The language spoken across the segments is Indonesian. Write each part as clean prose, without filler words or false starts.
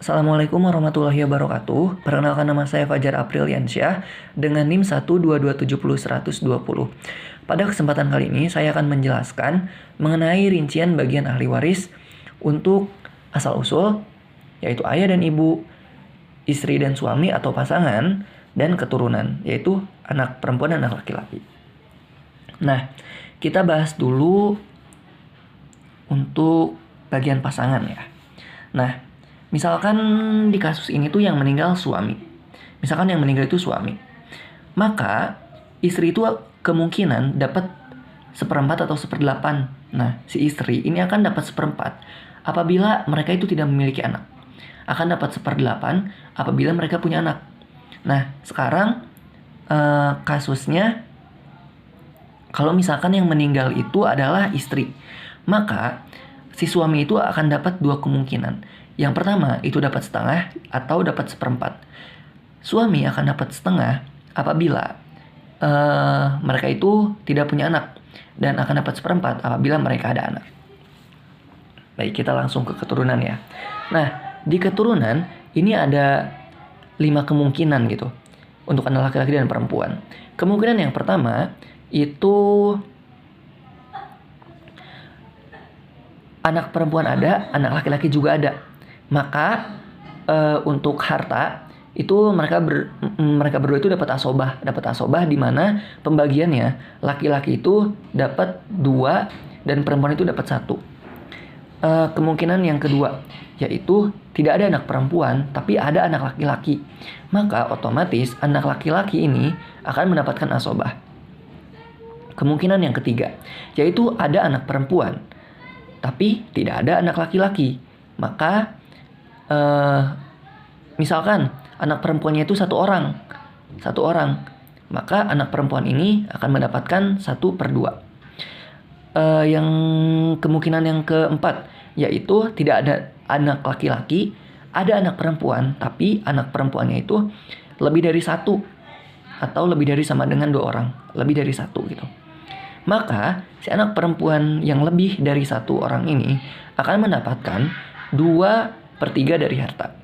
Assalamualaikum warahmatullahi wabarakatuh. Perkenalkan, nama saya Fajar Apriliansyah dengan NIM 122701020. Pada kesempatan kali ini saya akan menjelaskan mengenai rincian bagian ahli waris untuk asal-usul, yaitu ayah dan ibu, istri dan suami atau pasangan, dan keturunan, yaitu anak perempuan dan anak laki-laki. Nah, kita bahas dulu untuk bagian pasangan ya. Nah, misalkan di kasus ini tuh yang meninggal suami. Misalkan yang meninggal itu suami. Maka istri itu kemungkinan dapat 1/4 atau 1/8. Nah, si istri ini akan dapat 1/4 apabila mereka itu tidak memiliki anak. Akan dapat 1/8 apabila mereka punya anak. Nah, sekarang kasusnya kalau misalkan yang meninggal itu adalah istri, maka si suami itu akan dapat 2 kemungkinan. Yang pertama itu dapat setengah atau dapat 1/4. Suami akan dapat setengah apabila mereka itu tidak punya anak, dan akan dapat 1/4 apabila mereka ada anak. Baik, kita langsung ke keturunan ya. Nah, di keturunan ini ada 5 kemungkinan gitu untuk anak laki-laki dan perempuan. Kemungkinan yang pertama itu anak perempuan ada, anak laki-laki juga ada. Maka untuk harta itu mereka berdua itu dapat asobah di mana pembagiannya laki-laki itu dapat 2 dan perempuan itu dapat 1. Kemungkinan yang kedua yaitu tidak ada anak perempuan tapi ada anak laki-laki. Maka otomatis anak laki-laki ini akan mendapatkan asobah. Kemungkinan yang ketiga yaitu ada anak perempuan tapi tidak ada anak laki-laki. Maka misalkan anak perempuannya itu satu orang, maka anak perempuan ini akan mendapatkan 1/2. Yang kemungkinan yang keempat yaitu tidak ada anak laki-laki, ada anak perempuan, tapi anak perempuannya itu lebih dari 1 atau lebih dari sama dengan 2 orang, lebih dari 1 gitu. Maka si anak perempuan yang lebih dari 1 orang ini akan mendapatkan 2/3 dari harta.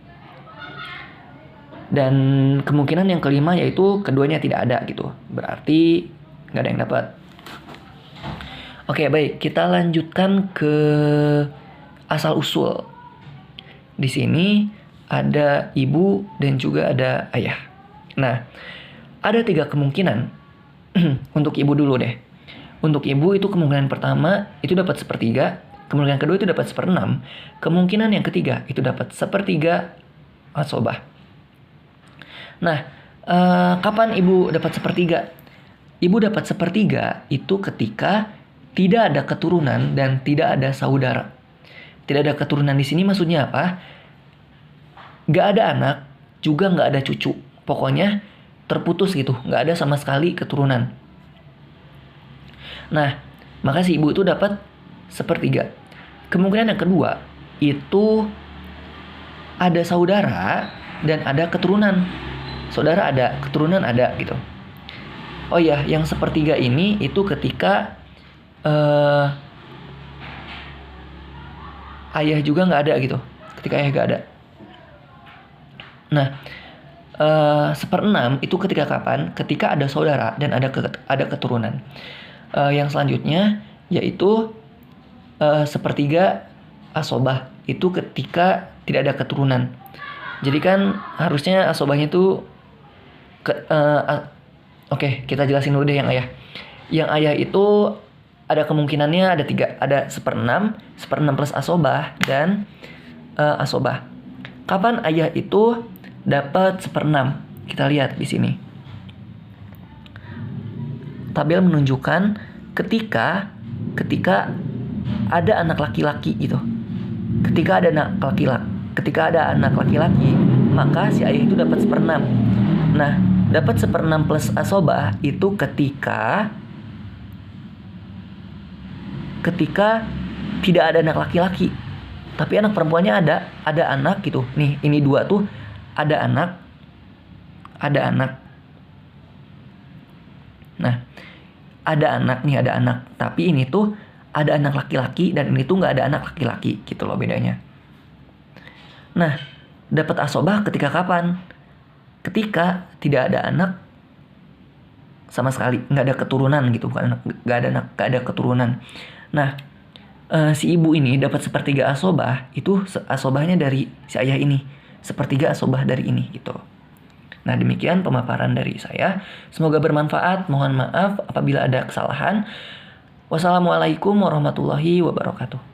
Dan kemungkinan yang kelima yaitu keduanya tidak ada gitu. Berarti nggak ada yang dapat. Oke, baik, kita lanjutkan ke asal usul. Di sini ada ibu dan juga ada ayah. Nah, ada 3 kemungkinan. Untuk ibu dulu deh. Untuk ibu itu kemungkinan pertama itu dapat 1/3, kemungkinan kedua itu dapat 1/6, kemungkinan yang ketiga itu dapat 1/3 asobah. Nah, kapan ibu dapat 1/3? Ibu dapat 1/3 itu ketika tidak ada keturunan dan tidak ada saudara. Tidak ada keturunan di sini maksudnya apa? Gak ada anak, juga gak ada cucu. Pokoknya terputus gitu, gak ada sama sekali keturunan. Nah, maka si ibu itu dapat 1/3. Kemungkinan yang kedua itu ada saudara dan ada keturunan. Saudara ada, keturunan ada gitu. Oh iya, yang 1/3 ini itu ketika ayah juga nggak ada gitu. Ketika ayah nggak ada. Nah, 1/6 itu ketika kapan? Ketika ada saudara dan ada keturunan. Yang selanjutnya yaitu 1/3 asobah itu ketika tidak ada keturunan. Jadi kan harusnya asobahnya itu oke, kita jelasin dulu deh yang ayah. Yang ayah itu ada kemungkinannya ada 3, ada 1/6 plus asobah dan asobah. Kapan ayah itu dapat 1/6? Kita lihat di sini. Tabel menunjukkan ketika ada anak laki-laki gitu. Ketika ada anak laki-laki, maka si ayah itu dapat 1/6. Nah, dapat 1/6 plus asobah itu ketika tidak ada anak laki-laki. Tapi anak perempuannya ada anak gitu. Nih, ini 2 tuh ada anak. Nah, ada anak. Tapi ini tuh ada anak laki-laki dan ini tuh nggak ada anak laki-laki gitu loh bedanya. Nah, dapat asobah ketika kapan? Ketika tidak ada anak sama sekali, nggak ada keturunan gitu, bukan anak, nggak ada anak, nggak ada keturunan. Nah, si ibu ini dapat sepertiga asobah, itu asobahnya dari si ayah ini, sepertiga asobah dari ini gitu. Nah, demikian pemaparan dari saya. Semoga bermanfaat. Mohon maaf apabila ada kesalahan. Wassalamualaikum warahmatullahi wabarakatuh.